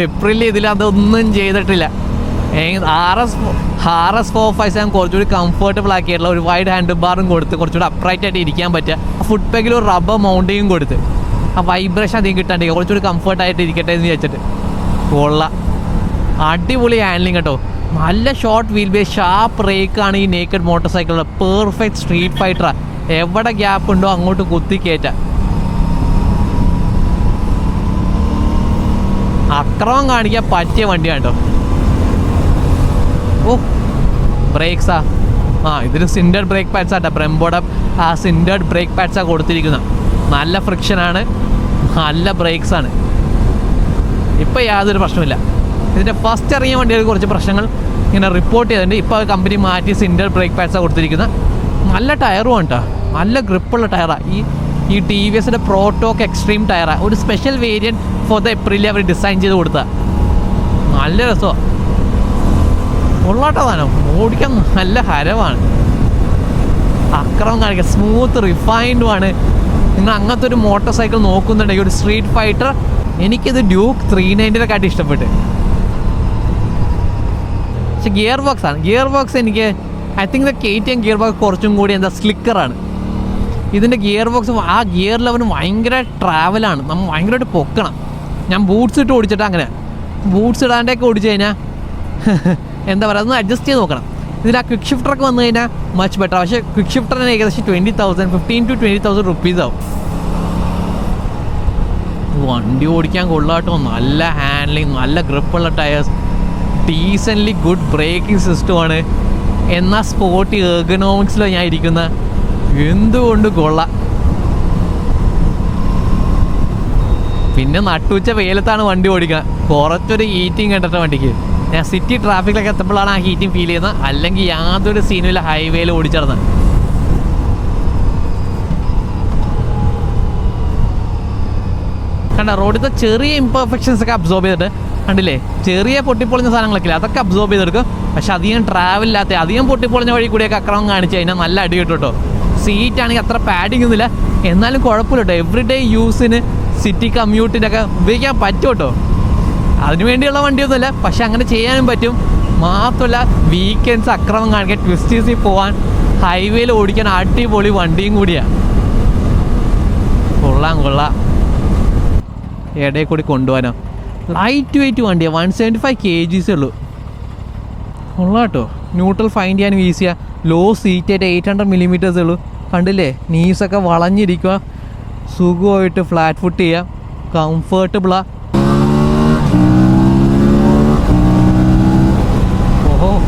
ഏപ്രിലിൽ ഇതിൽ അതൊന്നും ചെയ്തിട്ടില്ല. RS457 കുറച്ചുകൂടി കംഫർട്ടബിൾ ആക്കിയിട്ടുള്ള ഒരു വൈഡ് ഹാൻഡ് ബാറും കൊടുത്ത് കുറച്ചുകൂടി അപ്രൈറ്റ് ആയിട്ട് ഇരിക്കാൻ പറ്റുക. ഫുഡ് പാക്കിൽ ഒരു റബ്ബർ മൗണ്ടിങ്ങും കൊടുത്ത് ആ വൈബ്രേഷൻ അധികം കിട്ടാണ്ട് കുറച്ചുകൂടി കംഫർട്ടായിട്ട് ഇരിക്കട്ടെ എന്ന് വെച്ചിട്ട് കൊള്ളാം. അടിപൊളി ഹാൻഡ്ലിങ് കേട്ടോ. നല്ല ഷോർട്ട് വീൽ ബേസ്, ഷാർപ്പ് ബ്രേക്കാണ് ഈ നേക്കഡ് മോട്ടോർ സൈക്കിളിൽ. പെർഫെക്റ്റ് സ്ട്രീറ്റ് ഫൈറ്ററാണ്. എവിടെ ഗ്യാപ്പ് ഉണ്ടോ അങ്ങോട്ട് കുത്തി കയറ്റാം. അക്രമം കാണിക്കാൻ പറ്റിയ വണ്ടിയാണ് കേട്ടോ. ബ്രേക്സാ ഇതിന് സിൻഡേഡ് ബ്രേക്ക് പാഡ്സ് ആട്ടോ. ബ്രെംബോയുടെ ആ സിൻഡേഡ് ബ്രേക്ക് പാഡ്സാണ് കൊടുത്തിരിക്കുന്നത്. നല്ല ഫ്രിക്ഷനാണ്, നല്ല ബ്രേക്സാണ്. ഇപ്പോൾ യാതൊരു പ്രശ്നമില്ല. ഇതിൻ്റെ ഫസ്റ്റ് ഇറങ്ങിയ വണ്ടികൾക്ക് കുറച്ച് പ്രശ്നങ്ങൾ ഇങ്ങനെ റിപ്പോർട്ട് ചെയ്തിട്ടുണ്ട്. ഇപ്പോൾ കമ്പനി മാറ്റി സിൻഡേഡ് ബ്രേക്ക് പാഡ്സാണ് കൊടുത്തിരിക്കുന്നത്. നല്ല ടയറുമാണ് കേട്ടോ, നല്ല ഗ്രിപ്പുള്ള ടയറാണ്. ഈ TVSയുടെ പ്രോട്ടോക്ക് എക്സ്ട്രീം ടയറാണ്. ഒരു സ്പെഷ്യൽ വേരിയൻറ്റ് ഫോർ ദ എപ്രിലിൽ അവർ ഡിസൈൻ ചെയ്ത് കൊടുത്ത. നല്ല രസമാണ്, ഉള്ളാട്ടോ സാധനം. ഓടിക്കാൻ നല്ല ഹരമാണ്. അക്രമം കാണിക്കുക, സ്മൂത്ത് റിഫൈൻഡുമാണ്. നിങ്ങൾ അങ്ങനത്തെ ഒരു മോട്ടോർ സൈക്കിൾ നോക്കുന്നുണ്ടെങ്കിൽ, ഒരു സ്ട്രീറ്റ് ഫൈറ്റർ, എനിക്കിത് ഡ്യൂക്ക് 390 ഇഷ്ടപ്പെട്ട്. പക്ഷെ ഗിയർ ബോക്സാണ്. ഗിയർ ബോക്സ് എനിക്ക് I think KTM gear box കുറച്ചും കൂടി സ്ലിക്കറാണ്. ഇതിൻ്റെ ഗിയർ ബോക്സ് ആ ഗിയർ ലെവലിന് ഭയങ്കര ട്രാവലാണ്. നമ്മൾ ഭയങ്കരമായിട്ട് പൊക്കണം. ഞാൻ ബൂട്ട്സ് ഇട്ട് ഓടിച്ചിട്ട് അങ്ങനെ ബൂട്ട്സ് ഇടാണ്ടൊക്കെ ഓടിച്ചു കഴിഞ്ഞാൽ എന്താ പറയുക, അതൊന്ന് അഡ്ജസ്റ്റ് ചെയ്ത് നോക്കണം. ഇതിൽ ആ ക്വിക്ക് ഷിഫ്റ്ററൊക്കെ വന്നു കഴിഞ്ഞാൽ മച്ച് ബെറ്റർ. പക്ഷേ ക്വിക്ക് ഷിഫ്റ്ററിന് ഏകദേശം 20,000 15 to 20,000 റുപ്പീസ് ആവും. വണ്ടി ഓടിക്കാൻ കൊള്ളാട്ടോ, നല്ല ഹാൻഡ്ലിങ്, നല്ല ഗ്രിപ്പുള്ള ടയേഴ്സ്, ഡീസൻ്റ്ലി ഗുഡ് ബ്രേക്കിംഗ് സിസ്റ്റമാണ്. എന്നാൽ സ്പോർട്ടി എർഗണോമിക്സിലോ ഞാൻ ഇരിക്കുന്ന എന്തുകൊണ്ട് കൊള്ളാം. പിന്നെ നട്ടുച്ച വെയിലത്താണ് വണ്ടി ഓടിക്കുക, കുറച്ചൊരു ഹീറ്റിംഗ് കണ്ടിട്ട് വണ്ടിക്ക്. ഞാൻ സിറ്റി ട്രാഫിക്കിലൊക്കെ എത്തുമ്പോഴാണ് ആ ഹീറ്റിംഗ് ഫീൽ ചെയ്യുന്നത്, അല്ലെങ്കിൽ യാതൊരു സീനുമില്ല ഹൈവേയിൽ ഓടിച്ചിരുന്നത്. കണ്ട റോഡിലത്തെ ചെറിയ ഇംപെർഫെക്ഷൻസ് ഒക്കെ അബ്സോർബ് ചെയ്തിട്ട് കണ്ടില്ലേ, ചെറിയ പൊട്ടിപ്പൊളിഞ്ഞ സാധനങ്ങളൊക്കെ ഇല്ല, അതൊക്കെ അബ്സോർബ് ചെയ്തെടുക്കും. പക്ഷെ അധികം ട്രാവലില്ലാത്ത അധികം പൊട്ടിപ്പൊളിഞ്ഞ വഴി കൂടിയൊക്കെ അക്രമം കാണിച്ചു കഴിഞ്ഞാൽ നല്ല അടി കിട്ടും കേട്ടോ. സീറ്റാണെങ്കിൽ അത്ര പാഡിങ് ഒന്നുമില്ല, എന്നാലും കുഴപ്പമില്ല കേട്ടോ. എവറി ഡേ യൂസിന് സിറ്റി കമ്മ്യൂട്ടിനൊക്കെ ഉപയോഗിക്കാൻ പറ്റും കേട്ടോ. അതിനുവേണ്ടിയുള്ള വണ്ടിയൊന്നുമില്ല, പക്ഷെ അങ്ങനെ ചെയ്യാനും പറ്റും. മാത്രമല്ല വീക്കെൻഡ്സ് അക്രമം കാണിക്കാൻ, ട്വിസ്റ്റീസിൽ പോകാൻ, ഹൈവേയിൽ ഓടിക്കാൻ അടിപൊളി വണ്ടിയും കൂടിയാണ്. കൊള്ളാം. ഇടയിൽ കൂടി കൊണ്ടുപോകാനോ. ലൈറ്റ് വെയിറ്റ് വണ്ടിയാണ്, 175 kgs ഉള്ളൂ. കൊള്ളാം കേട്ടോ. ന്യൂട്രൽ ഫൈൻഡ് ചെയ്യാനും ഈസിയാണ്. ലോ സീറ്റായിട്ട് 800 mm ഉള്ളൂ. കണ്ടില്ലേ, നീസൊക്കെ വളഞ്ഞിരിക്കുക, സുഖമായിട്ട് ഫ്ലാറ്റ് ഫുട്ട് ചെയ്യുക, കംഫർട്ടബിളാണ്.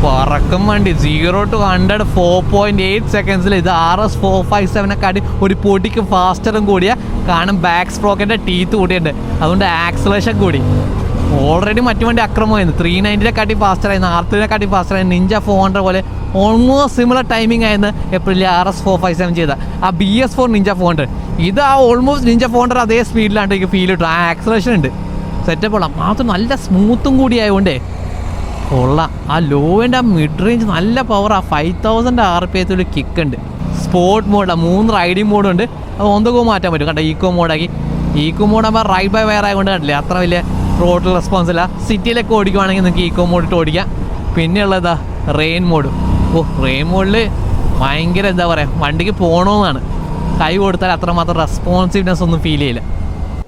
പറക്കും വണ്ടി. 0 to 100 4.8 സെക്കൻഡ്സിൽ. ഇത് RS 457നെക്കാട്ടി ഒരു പൊടിക്ക് ഫാസ്റ്ററും കൂടിയ, കാരണം ബാക്ക് സ്പ്രോക്കറ്റിൻ്റെ ടീത്ത് കൂടിയുണ്ട്, അതുകൊണ്ട് ആക്സലേഷൻ കൂടി. ഓൾറെഡി മറ്റു വണ്ടി അക്രമമായിരുന്നു, 390നെക്കാട്ടി ഫാസ്റ്ററായിരുന്നു, R3നെക്കാട്ടി ഫാസ്റ്ററായിരുന്നു. നിഞ്ച 400 പോലെ ഓൾമോസ്റ്റ് സിമിലർ ടൈമിംഗ് ആയിരുന്നു ഏപ്രിലിൽ RS 457 ചെയ്ത ആ BS4 നിഞ്ച 400. ഇത് ആ ഓൾമോസ്റ്റ് നിഞ്ച 400 അതേ സ്പീഡിലാണ് എനിക്ക് ഫീൽ കിട്ടും. ആ ആക്സലേഷൻ ഉണ്ട്, സെറ്റപ്പ് ഉള്ള. മാത്രം നല്ല സ്മൂത്തും കൂടി ആയതുകൊണ്ടേ കൊള്ളാം. ആ ലോൻ്റെ ആ മിഡ് റേഞ്ച് നല്ല പവർ. ആ 5000 RPM ഒരു കിക്ക് ഉണ്ട്. സ്പോർട്ട് മോഡാണ്, 3 റൈഡിങ് മോഡുണ്ട്. അത് ഒന്നൊക്കെ മാറ്റാൻ പറ്റും. കണ്ട ഈക്കോ മോഡാക്കി. ഈക്കോ മോഡാകുമ്പോൾ റൈഡ് ബൈ വയർ ആയതുകൊണ്ട് കണ്ടില്ലേ അത്ര വലിയ റോഡിൽ റെസ്പോൺസ് ഇല്ല. സിറ്റിയിലൊക്കെ ഓടിക്കുവാണെങ്കിൽ നിങ്ങൾക്ക് ഈക്കോ മോഡ് ഇട്ട് ഓടിക്കാം. പിന്നെയുള്ളതാ റെയിൻ മോഡ്. റെയിൻ മോഡിൽ ഭയങ്കര എന്താ പറയുക, വണ്ടിക്ക് പോകണമെന്നാണ്. കൈ കൊടുത്താൽ അത്രമാത്രം റെസ്പോൺസീവ്നെസ് ഒന്നും ഫീൽ ചെയ്യില്ല.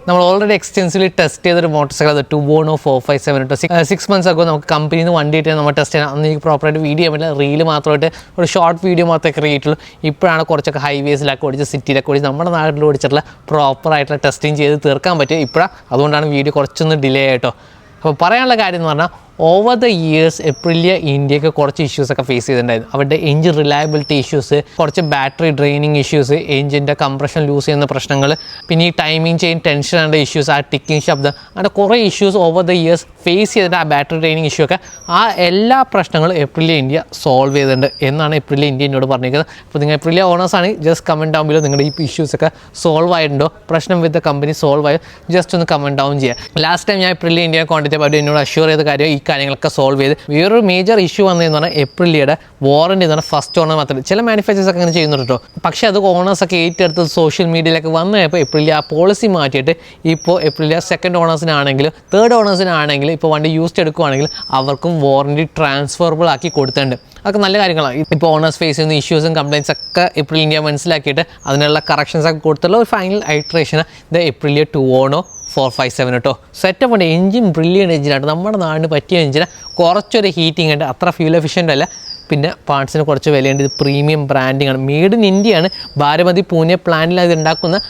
നമ്മൾ ഓൾറെഡി എക്സ്റ്റെൻസീവ്ലി ടെസ്റ്റ് ചെയ്തൊരു മോട്ടോർ സൈക്കിൾ, അത് Tuono 457 6 months ആകുമ്പോൾ നമുക്ക് കമ്പനിയിൽ നിന്ന് വണ്ടി കിട്ടിയാൽ നമ്മൾ ടെസ്റ്റ് ചെയ്യണം. അന്ന് എനിക്ക് പ്രോപ്പറായിട്ട് വീഡിയോ ചെയ്യാൻ പറ്റില്ല, റീല് മാത്രമായിട്ട് ഒരു ഷോർട്ട് വീഡിയോ മാത്രമേ ക്രിയേറ്റ് ഉള്ളൂ. ഇപ്പോഴാണ് കുറച്ചൊക്കെ ഹൈവേസിലൊക്കെ ഓടിച്ച് സിറ്റിയിലൊക്കെ ഓടിച്ച് നമ്മുടെ നാട്ടിൽ ഓടിച്ചിട്ടുള്ള പ്രോപ്പറായിട്ടുള്ള ടെസ്റ്റിങ് ചെയ്ത് തീർക്കാൻ പറ്റും ഇപ്പോഴാണ്. അതുകൊണ്ടാണ് വീഡിയോ കുറച്ചൊന്ന് ഡിലേ ആയിട്ടോ. അപ്പോൾ പറയാനുള്ള കാര്യം എന്ന് പറഞ്ഞാൽ, ഓവർ ദ ഇയേഴ്സ് എപ്രിലിയ ഇന്ത്യക്ക് കുറച്ച് ഇഷ്യൂസൊക്കെ ഫേസ് ചെയ്തിട്ടുണ്ടായിരുന്നു. അവരുടെ എഞ്ചിൻ റിലയബിലിറ്റി ഇഷ്യൂസ്, കുറച്ച് ബാറ്ററി ഡ്രെയിനിങ് ഇഷ്യൂസ്, എഞ്ചിൻ്റെ കംപ്രഷൻ ലൂസ് ചെയ്യുന്ന പ്രശ്നങ്ങൾ, പിന്നെ ഈ ടൈമിംഗ് ചെയിൻ ടെൻഷനുള്ള ഇഷ്യൂസ്, ആ ടിക്കിങ് ശബ്ദം, അങ്ങനെ കുറേ issues over the years face ചെയ്തിട്ട് ആ ബാറ്ററി ഡ്രെയിനിങ് ഇഷ്യൂ ഒക്കെ, ആ എല്ലാ പ്രശ്നങ്ങളും എപ്രിലിയ ഇന്ത്യ സോൾവ് ചെയ്തിട്ടുണ്ട് എന്നാണ് എപ്രിലിയ ഇന്ത്യ എന്നോട് പറഞ്ഞിരിക്കുന്നത്. അപ്പോൾ നിങ്ങൾ എപ്രിലിയ ഓണേഴ്സാണ്, ജസ്റ്റ് കമൻറ്റ് ഡൗൺ ബിലോ നിങ്ങളുടെ ഈ ഇഷ്യൂസൊക്കെ സോൾവ് ആയിട്ടുണ്ടോ, പ്രശ്നം വിത്ത് ദ കമ്പനി സോൾവ് ആയി ജസ്റ്റ് ഒന്ന് കമൻറ്റ് ഡൗൺ ചെയ്യുക. ലാസ്റ്റ് ടൈം ഞാൻ എപ്രിലിയ ഇന്ത്യയെ കോൺടാക്ട് ചെയ്തപ്പോൾ അവർ എന്നോട് അഷ്യൂർ ചെയ്ത കാര്യം ഈ കാര്യങ്ങളൊക്കെ സോൾവ് ചെയ്ത്. വേറൊരു മേജർ ഇഷ്യൂ വന്നതെന്ന് പറഞ്ഞാൽ എപ്രിലിയുടെ വാറണ്ടി എന്ന് പറഞ്ഞാൽ ഫസ്റ്റ് ഓണർ മാത്രമേ. ചില മാനുഫാക്ചേഴ്സ് ഒക്കെ അങ്ങനെ ചെയ്യുന്നുണ്ട് കേട്ടോ. പക്ഷേ അത് ഓണേഴ്സൊക്കെ ഏറ്റെടുത്ത് സോഷ്യൽ മീഡിയയിലൊക്കെ വന്നു കഴിഞ്ഞപ്പോൾ എപ്രിലിയ ആ പോളിസി മാറ്റിയിട്ട് ഇപ്പോൾ എപ്രിലിയ സെക്കൻഡ് ഓണേഴ്സിനാണെങ്കിലും തേർഡ് ഓണേഴ്സിനാണെങ്കിലും ഇപ്പോൾ വണ്ടി യൂസ്ഡ് എടുക്കുകയാണെങ്കിൽ അവർക്കും വാറണ്ടി ട്രാൻസ്ഫറബിൾ ആക്കി കൊടുത്തിട്ടുണ്ട്. അതൊക്കെ നല്ല കാര്യങ്ങളാണ്. ഇപ്പോൾ ഓണേഴ്സ് ഫേസ് ചെയ്യുന്ന ഇഷ്യൂസും കംപ്ലയിൻസ് ഒക്കെ എപ്രിൽ ഇന്ത്യ മനസ്സിലാക്കിയിട്ട് അതിനുള്ള കറക്ഷൻസ് ഒക്കെ കൊടുത്തുള്ള ഒരു ഫൈനൽ ഐട്രേഷന് ഇത് എപ്രിലിയ Tuono 457 കേട്ടോ. സെറ്റപ്പ് ഉണ്ട്. എഞ്ചിൻ ബ്രില്യൻ്റ് എഞ്ചിനായിട്ട്, നമ്മുടെ നാടിന് പറ്റിയ എഞ്ചിന്, കുറച്ചൊരു ഹീറ്റിംഗ് ഉണ്ട്, അത്ര ഫ്യൂൽ എഫിഷ്യൻ്റ് അല്ല. പിന്നെ പാർട്സിന് കുറച്ച് വിലയുണ്ട്. ഇത് പ്രീമിയം ബ്രാൻഡിങ് ആണ്, മെയ്ഡ് ഇൻ ഇന്ത്യയാണ്. ബാരമതി പൂനെ പ്ലാന്റിൽ അത് ഉണ്ടാക്കുന്ന.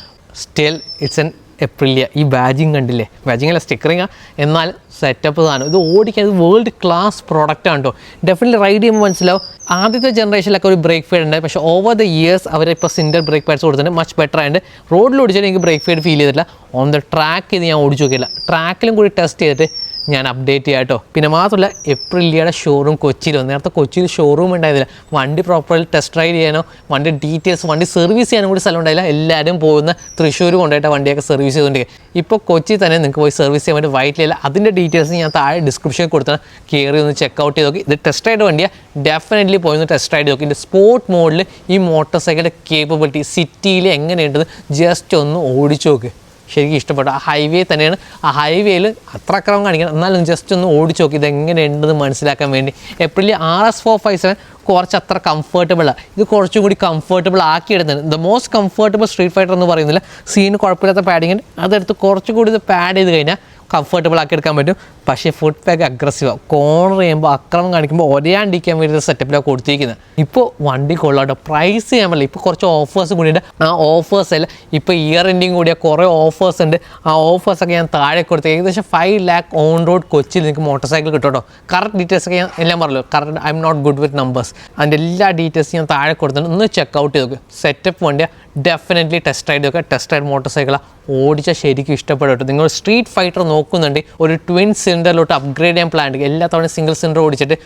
Still it's an Aprilia. ഈ ബാജിങ് കണ്ടില്ലേ, ബാജിങ് അല്ല സ്റ്റിക്കറിങ്, എന്നാൽ സെറ്റപ്പ് സാധനം. ഇത് ഓടിക്കാൻ ഇത് വേൾഡ് ക്ലാസ് പ്രോഡക്റ്റ് ആണ് കേട്ടോ. ഡെഫിനറ്റ്ലി റൈഡ് ചെയ്യുമ്പോൾ മനസ്സിലാവും. ആദ്യത്തെ ജനറേഷനിലൊക്കെ ഒരു ബ്രേക്ക് ഫീഡ് ഉണ്ട്, പക്ഷേ ഓവർ ദ ഇയേഴ്സ് അവരിപ്പോൾ സിൻഡർ ബ്രേക്ക് പാഡ്സ് കൊടുത്തിട്ടുണ്ട്, മച്ച് ബെറ്റർ ആയിട്ട്. റോഡിൽ ഓടിച്ചാൽ എനിക്ക് ബ്രേക്ക് ഫീഡ് ഫീൽ ചെയ്തിട്ടില്ല. ഓൺ ദ ട്രാക്ക് ഇത് ഞാൻ ഓടിച്ചു നോക്കിയില്ല, ട്രാക്കിലും കൂടി ടെസ്റ്റ് ചെയ്തിട്ട് ഞാൻ അപ്ഡേറ്റ് ചെയ്യാം കേട്ടോ. പിന്നെ മാത്രമല്ല എപ്രിലിയയുടെ ഷോറൂം കൊച്ചിയിൽ വന്നു. നേരത്തെ കൊച്ചിയിൽ ഷോറൂം ഉണ്ടായിരുന്നില്ല. വണ്ടി പ്രോപ്പറായി ടെസ്റ്റ് റൈഡ് ചെയ്യാനോ വണ്ടി ഡീറ്റെയിൽസ് വണ്ടി സർവീസ് ചെയ്യാനും കൂടി സ്ഥലം ഉണ്ടായില്ല. എല്ലാവരും പോകുന്ന തൃശ്ശൂർ കൊണ്ടുപോയിട്ട് വണ്ടിയൊക്കെ സർവീസ് ചെയ്തുകൊണ്ടിരിക്കുക. ഇപ്പോൾ കൊച്ചി തന്നെ നിങ്ങൾക്ക് പോയി സർവീസ് ചെയ്യാൻ വേണ്ടി വൈറ്റിലില്ല. അതിൻ്റെ ഡീറ്റെയിൽസ് ഞാൻ താഴെ ഡിസ്ക്രിപ്ഷനിൽ കൊടുത്താൽ കയറി ഒന്ന് ചെക്കൗട്ട് ചെയ്ത് നോക്കി. ഇത് ടെസ്റ്റ് റൈഡ് വണ്ടിയാണ്, ഡെഫിനറ്റ്ലി പോയി ഒന്ന് ടെസ്റ്റ് റൈഡ് നോക്കി. ഇതിൻ്റെ സ്പോർട്ട് മോഡിൽ ഈ മോട്ടോർ സൈക്കിളിൻ്റെ കേപ്പബിലിറ്റി സിറ്റിയിൽ എങ്ങനെയുണ്ടെന്ന് ജസ്റ്റ് ഒന്ന് ഓടിച്ചു നോക്ക്. ശരിക്കും ഇഷ്ടപ്പെട്ടു. ആ ഹൈവേ തന്നെയാണ്, ആ ഹൈവേയിൽ അത്ര അക്രമം കാണിക്കണം, എന്നാലും ജസ്റ്റ് ഒന്ന് ഓടിച്ചു നോക്കി ഇതെങ്ങനെയുണ്ടെന്ന് മനസ്സിലാക്കാൻ വേണ്ടി. എപ്രിലിയ RS 457 കുറച്ച് അത്ര കംഫർട്ടബിളാണ്. ഇത് കുറച്ചും കൂടി കംഫർട്ടബിൾ ആക്കിയെടുത്തത്. The most comfortable street fighter എന്ന് പറയുന്നില്ല, സീന് കുഴപ്പമില്ലാത്ത പാഡിങ് ഉണ്ട്. അതെടുത്ത് കുറച്ചും കൂടി ഇത് പാഡ് ചെയ്ത് കഴിഞ്ഞാൽ കംഫർട്ടബിൾ ആക്കി എടുക്കാൻ പറ്റും. പക്ഷേ ഫുഡ് പാക്ക് അഗ്രസീവാണ്. കോർണർ ചെയ്യുമ്പോൾ അക്രമം കാണിക്കുമ്പോൾ ഒരയാണ്ടിരിക്കാൻ വേണ്ടി സെറ്റപ്പിലാണ് കൊടുത്തിരിക്കുന്നത്. ഇപ്പോൾ വണ്ടി കൊള്ളാട്ടോ. പ്രൈസ് ചെയ്യാൻ പറ്റില്ല. ഇപ്പോൾ കുറച്ച് ഓഫേഴ്സ് കൂടിയുണ്ട്. ആ ഓഫേഴ്സ് അല്ല, ഇപ്പോൾ ഇയർ എൻഡിങ് കൂടിയ കുറേ ഓഫേഴ്സ് ഉണ്ട്. ആ ഓഫേഴ്സൊക്കെ ഞാൻ താഴെ കൊടുത്ത് ഏകദേശം 5 lakh ഓൺ റോഡ് കൊച്ചിയിൽ നിങ്ങൾക്ക് മോട്ടോർ സൈക്കിൾ കിട്ടും കേട്ടോ. കറക്റ്റ് ഡീറ്റെയിൽസ് ഒക്കെ ഞാൻ എല്ലാം പറഞ്ഞല്ലോ. Correct I am not good with numbers. അതിൻ്റെ എല്ലാ ഡീറ്റെയിൽസും ഞാൻ താഴെ കൊടുത്തിട്ടുണ്ട്. ഒന്ന് ചെക്കൗട്ട് ചെയ്ത് നോക്കുക. സെറ്റപ്പ് വണ്ടിയാണ്. ഡെഫിനറ്റ്ലി ടെസ്റ്റ് റൈഡ് നോക്കുക. ടെസ്റ്റ് റൈഡ് മോട്ടോർ സൈക്കിളാണ്. ഓടിച്ചാൽ ശരിക്കും ഇഷ്ടപ്പെടും കേട്ടോ. നിങ്ങൾ സ്ട്രീറ്റ് ഫൈറ്റർ നോക്കുന്നുണ്ടെങ്കിൽ ഒരു ട്വിൻ സിലിണ്ടറിലോട്ട് അപ്ഗ്രേഡ് ചെയ്യാൻ പ്ലാൻ ഉണ്ട്. എല്ലാ തവണ സിംഗിൾ സിലിണ്ടർ ഓടിച്ചിട്ട്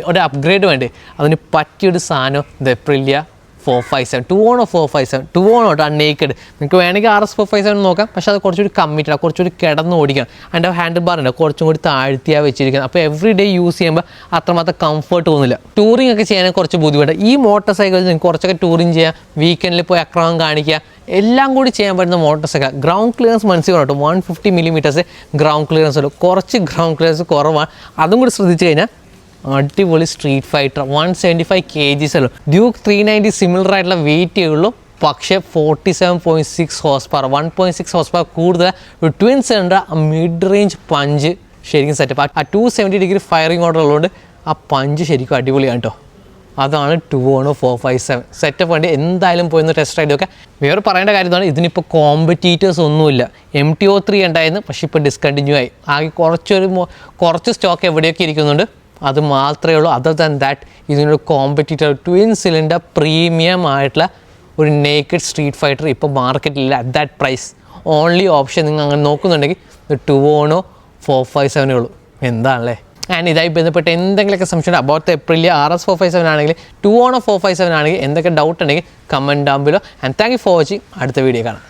ഒരു അപ്ഗ്രേഡ് വേണ്ടേ, അതിന് പറ്റിയൊരു സാധനം the Aprilia 457 2-on or 457 2-on ഓട്ടോ അൺനേക്കഡ്. നിങ്ങൾക്ക് വേണമെങ്കിൽ RS 457 നോക്കാം. പക്ഷേ അത് കുറച്ചുകൂടി കമ്മിറ്റഡ്, കുറച്ചുകൂടി കിടന്ന് ഓടിക്കണം. അതിൻ്റെ ഹാൻഡിൽ ബാർ ഉണ്ട് കുറച്ചും കൂടി താഴ്ത്തിയാണ് വെച്ചിരിക്കുന്നത്. അപ്പോൾ എവറി ഡേ യൂസ് ചെയ്യുമ്പോൾ അത്രമാത്രം കംഫർട്ട് തോന്നില്ല. ടൂറിംഗ് ഒക്കെ ചെയ്യാൻ കുറച്ച് ബുദ്ധിമുട്ട്. ഈ മോട്ടോർ സൈക്കിൾ നിങ്ങൾക്ക് കുറച്ചൊക്കെ ടൂറിംഗ് ചെയ്യാം, വീക്കെൻഡിൽ പോയി അക്രമം കാണിക്കുക, എല്ലാം കൂടി ചെയ്യാൻ പറ്റുന്ന മോട്ടോർ സൈക്കിൾ. ഗ്രൗണ്ട് ക്ലിയറൻസ് മനസ്സിലാവും കേട്ടോ. 150 mm ഗ്രൗണ്ട് ക്ലിയറൻസ് ഉള്ളൂ. കുറച്ച് ഗ്രൗണ്ട് ക്ലിയറൻസ് കുറവാണ്. അതും കൂടി ശ്രദ്ധിച്ചു കഴിഞ്ഞാൽ അടിപൊളി സ്ട്രീറ്റ് ഫൈറ്റർ. 175 kgs ഉള്ളൂ. ഡ്യൂക്ക് 390 സിമിലർ ആയിട്ടുള്ള വെയിറ്റ് ഉള്ളൂ. പക്ഷേ 47.6 ഹോഴ്സ് പവർ, 1.6 ഹോഴ്സ് പവർ കൂടുതൽ. ഒരു twin cylinder mid range punch ശരിക്കും സെറ്റപ്പ്. ആ 270 degree ഫയറിംഗ് ഓർഡർ ഉള്ളതുകൊണ്ട് ആ പഞ്ച് ശരിക്കും അടിപൊളിയാണ് കേട്ടോ. അതാണ് 2-on 457 സെറ്റപ്പ് വണ്ടി. എന്തായാലും പോയി ഒന്ന് ടെസ്റ്റ് റൈഡ് നോക്കാം. വേറെ പറയേണ്ട കാര്യമാണ്, ഇതിനിപ്പോൾ കോമ്പറ്റീറ്റേഴ്സ് ഒന്നുമില്ല. MTO3 ഉണ്ടായിരുന്നു, പക്ഷേ ഇപ്പോൾ ഡിസ്കണ്ടിന്യൂ ആയി. ആകെ കുറച്ച് സ്റ്റോക്ക് എവിടെയൊക്കെ ഇരിക്കുന്നുണ്ട്, അത് മാത്രമേ ഉള്ളൂ. അതർ ദാൻ ദാറ്റ് ഇതിനൊരു കോമ്പറ്റീറ്റർ ട്വിൻ സിലിണ്ടർ പ്രീമിയം ആയിട്ടുള്ള ഒരു നേക്കഡ് സ്ട്രീറ്റ് ഫൈറ്റർ ഇപ്പോൾ മാർക്കറ്റിലില്ല at that price. Only option നിങ്ങൾ അങ്ങനെ നോക്കുന്നുണ്ടെങ്കിൽ 2-on 457 ഉള്ളൂ. എന്താണല്ലേ. ആൻഡ് ഇതായി ബന്ധപ്പെട്ട് എന്തെങ്കിലുമൊക്കെ സംശയം അബൌട്ട് Aprilia RS 457 ആണെങ്കിൽ 2-on 457 ആണെങ്കിൽ എന്തൊക്കെ ഡൗട്ട് ഉണ്ടെങ്കിൽ comment down below. And thank you for watching. അടുത്ത വീഡിയോ കാണാം.